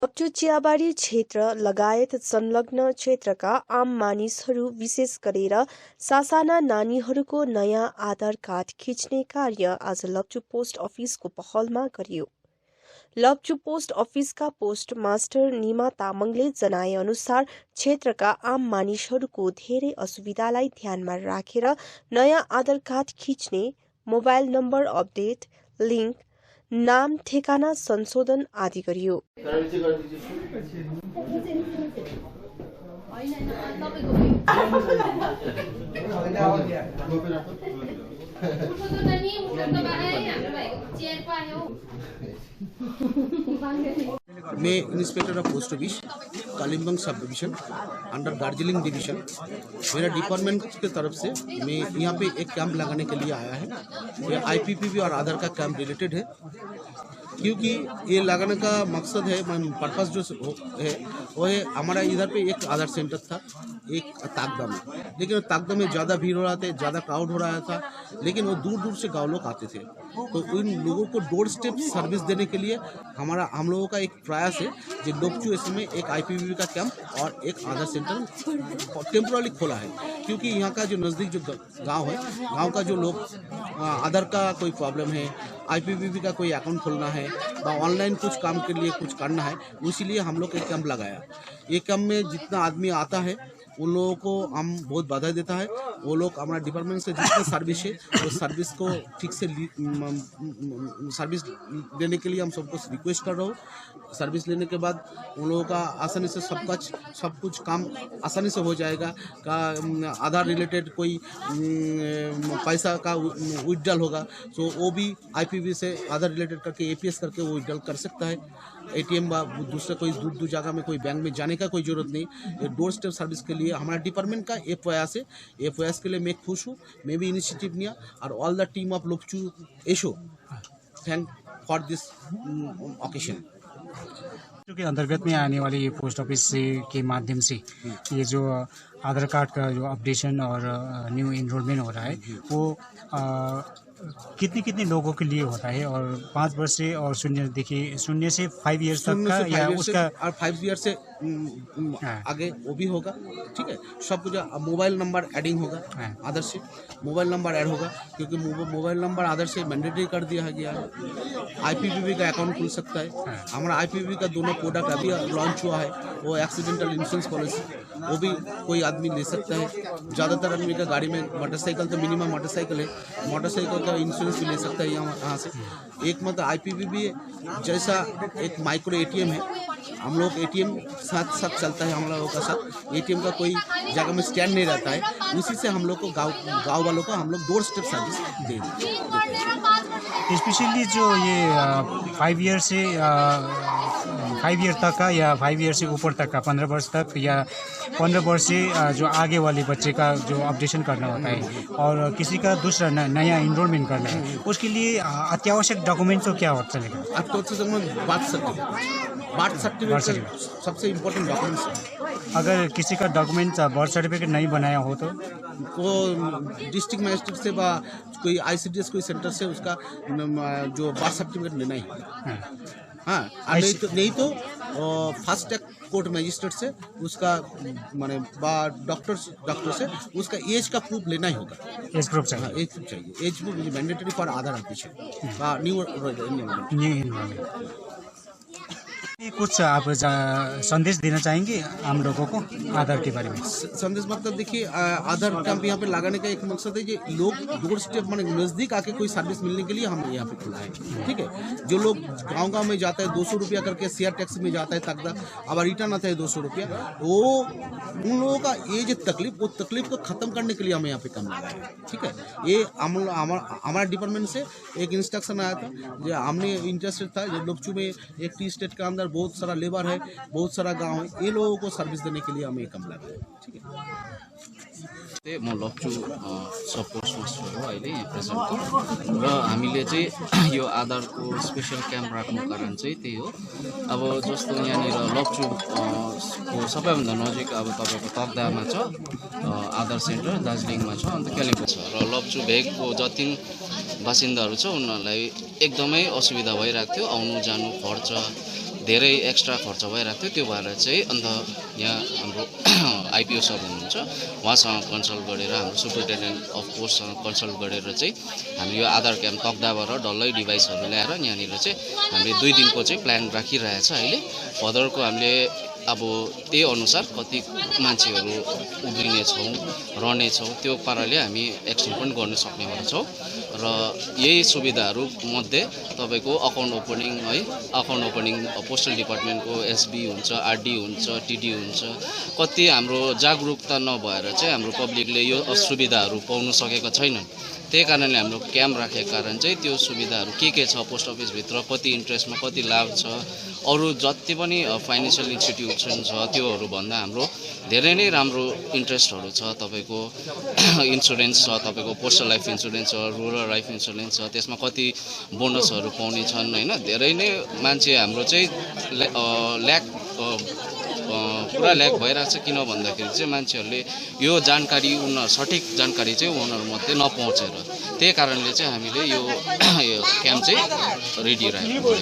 लप्चू चियाबारी क्षेत्र लगायत संलग्न क्षेत्रका आम मानिसहरू विशेष गरेर सासाना नानीहरूको नयाँ आधार कार्ड खिच्ने कार्य आज लप्चू पोस्ट अफिसको पहलमा गरियो। Lapchu post अफिसका post master Nima तामाङले जनाए अनुसार क्षेत्रका आम मानिसहरूको धेरै असुविधालाई ध्यानमा राखेर नयाँ आधार कार्ड खिच्ने, मोबाइल नम्बर अपडेट, लिङ्क, नाम ठेगाना संशोधन आदि गरियो। मैं inspector of post office Kalimpong sub division under Darjeeling division. मेरा डिपार्टमेंट की तरफ से मैं यहाँ पे एक कैंप लगाने के लिए आया है। ये आईपीपीबी और आधार का कैंप रिलेटेड है, क्योंकि ये लगाने का मकसद है, पर्पस जो है वो है, हमारा इधर पे एक आधार सेंटर था एक ताकदा में, लेकिन ताकदा में ज़्यादा भीड़ हो रहा था, ज़्यादा क्राउड हो रहा था, लेकिन वो दूर दूर से गाँव लोग आते थे। तो उन लोगों को डोर स्टेप सर्विस देने के लिए हम लोगों का एक प्रयास है जो लोप्चू में एक आईपीपीबी का कैंप और एक आधार सेंटर टेम्पोरली खोला है, क्योंकि यहाँ का जो नज़दीक जो गांव है, गांव का जो लोग आधार का कोई प्रॉब्लम है, आईपीपीबी का कोई अकाउंट खोलना है, ऑनलाइन कुछ काम के लिए कुछ करना है, इसीलिए हम लोग एक कैंप लगाया। ये कैंप में जितना आदमी आता है उन लोगों को हम बहुत बधाई देता है। वो लोग हमारा डिपार्टमेंट से जितनी सर्विस है वो सर्विस को ठीक से सर्विस देने के लिए हम सबको रिक्वेस्ट कर रहा हूँ। सर्विस लेने के बाद उन लोगों का आसानी से सब कुछ काम आसानी से हो जाएगा। का आधार रिलेटेड कोई पैसा का विथड्रॉल होगा तो वो भी आईपीबी से आधार रिलेटेड करके एपीएस करके वो विथड्रॉल कर सकता है। एटीएम व दूसरे कोई दूर जगह में कोई बैंक में जाने का कोई जरूरत नहीं। ये डोर स्टेप सर्विस के लिए हमारा डिपार्टमेंट का ये प्रयास है। ये प्रयास के लिए मैं खुश हूँ। मैं भी इनिशिएटिव लिया और all the team of Lopchu एशो थैंक फॉर दिस ओकेशन। के अंतर्गत में आने वाले ये पोस्ट ऑफिस के माध्यम से ये जो आधार कार्ड का जो अपडेशन और न्यू इनरोलमेंट हो रहा है वो कितने लोगों के लिए होता है, और 5 वर्ष से और शून्य से 5 ईयर्स तक का या उसका और 5 ईयर से आगे वो भी होगा। ठीक है, सब कुछ मोबाइल नंबर एडिंग होगा, आधार से मोबाइल नंबर ऐड होगा, क्योंकि मोबाइल नंबर आधार से मैंडेटरी कर दिया गया है। आईपीपीबी का अकाउंट खुल सकता है। हमारा आईपीपीबी का दोनों प्रोडक्ट अभी लॉन्च हुआ है, वो एक्सीडेंटल इंश्योरेंस पॉलिसी वो भी कोई आदमी ले सकता है। ज़्यादातर आदमी का गाड़ी में मोटरसाइकिल तो मिनिमम मोटरसाइकिल है, मोटरसाइकिल का इंश्योरेंस भी ले सकता है यहाँ से। एक मतलब आईपीपीबी जैसा एक माइक्रो एटीएम है, हम लोग एटीएम साथ चलता है, हम लोगों का साथ एटीएम का कोई जगह में स्टैंड नहीं रहता है। उसी से हम लोग को गाँव वालों को हम लोग डोर स्टेप सर्विस दे देते हैं। स्पेशली जो ये 5 ईयर से 5 ईयर तक का या 5 ईयर से ऊपर तक का 15 वर्ष तक या 15 वर्ष से जो आगे वाले बच्चे का जो अपडेशन करना होता है और किसी का दूसरा नया इनरोलमेंट करना है, उसके लिए अत्यावश्यक डॉक्यूमेंट तो क्या चलेगा? बर्थ सर्टिफिकेट सबसे इम्पोर्टेंट डॉक्यूमेंट्स है। अगर किसी का डॉक्यूमेंट बर्थ सर्टिफिकेट नहीं बनाया हो तो डिस्ट्रिक्ट मजिस्ट्रेट से कोई आईसीडीएस कोई सेंटर से उसका जो बर्थ सर्टिफिकेट लेना ही होगा। हाँ, नहीं तो फास्ट ट्रैक कोर्ट मजिस्ट्रेट से उसका माने डॉक्टर से उसका एज का प्रूफ लेना ही होगा। एज प्रूफ चाहिए। हाँ, एज प्रूफ चाहिए। Age proof mandatory for Aadhaar application new. कुछ आप संदेश देना चाहेंगे आम लोगों को आधार के बारे में? संदेश मतलब देखिए, आधार कैंप यहाँ पे लगाने का एक मकसद है कि लोग डोर स्टेप माने नज़दीक आके कोई सर्विस मिलने के लिए हम यहाँ पे खुला है। ठीक है, जो लोग गांव में जाता है 200 रुपया करके शेयर टैक्स में जाता है तकदा, अब रिटर्न आता है 200 रुपया, वो उन लोगों का ये जो तकलीफ, वो तकलीफ को ख़त्म करने के लिए हम यहाँ पे काम लगाए हैं। ठीक है, ये हमारा डिपार्टमेंट से एक इंस्ट्रक्शन आया था जो हमने इंटरेस्टेड था। जो लोप्चू में एक टी स्टेट के अंदर बहुत सारा लेबर है, बहुत सारा गांव है, ये लोगों को सर्विस देने के लिए हमें काम लगाए। ठीक है, म लप्चू सब पोस्ट मास्टर हो अहिले यहाँ प्रेजेन्ट, र हामीले चाहिँ यो आधारको स्पेसल क्याम्प राख्नु कारण चाहिँ त्यही हो। अब जस्तो यहाँनिर लप्चू को सबैभन्दा नजिक अब तपाईँको तकदाहमा छ आधार सेन्टर, दार्जिलिङमा छ, अन्त कालिम्पोङ छ, र लप्चू भेगको जति बासिन्दाहरू छ उनीहरूलाई एकदमै असुविधा भइरहेको थियो। आउनु जानु खर्च धेरै एक्स्ट्रा खर्च भइरहेको थियो। त्यो भएर चाहिँ अन्त यहाँ हाम्रो आइपिओ सर हुनुहुन्छ उहाँसँग कन्सल्ट गरेर हाम्रो सुपरिन्टेन्डेन्ट अफ पोस्टसँग कन्सल्ट गरेर चाहिँ हामीले यो आधार क्याम्प तकदाहबाट डल्लै डिभाइसहरू ल्याएर यहाँनिर चाहिँ हामीले 2 दिनको चाहिँ प्लान राखिरहेछ। अहिले फर्दरको हामीले अब त्यही अनुसार कति मान्छेहरू उभिनेछौँ रहनेछौँ त्यो पाराले हामी एक्सन पनि गर्न सक्नेवाला छौँ। र यही सुविधाहरू मध्ये तपाईँको अकाउन्ट ओपनिङ है, अकाउन्ट ओपनिङ पोस्टल डिपार्टमेन्टको एसबी हुन्छ, आरडी हुन्छ, टिडी हुन्छ। कति हाम्रो जागरुकता नभएर चाहिँ हाम्रो पब्लिकले यो सुविधाहरू पाउन सकेका छैनन्। त्यही कारणले हाम्रो क्याम्प राखेको कारण चाहिँ त्यो सुविधाहरू के छ पोस्ट अफिसभित्र, कति इन्ट्रेस्टमा कति लाभ छ, अरू जति पनि फाइनेन्सियल इन्स्टिट्युसन छ त्योहरू भन्दा हाम्रो धेरै नै राम्रो इन्ट्रेस्टहरू छ। तपाईँको इन्सुरेन्स छ, तपाईँको पोस्टल लाइफ इन्सुरेन्स छ, रुरल लाइफ इन्सुरेन्स छ, त्यसमा कति बोनसहरू पाउने छन् होइन। धेरै नै मान्छे हाम्रो चाहिँ पुरा ल्याक भइरहेको छ। किन भन्दाखेरि चाहिँ मान्छेहरूले यो जानकारी सठिक जानकारी चाहिँ उनीहरूमध्ये नपहुँचेर, त्यही कारणले चाहिँ हामीले यो क्याम्प चाहिँ रेडी राखेको छ।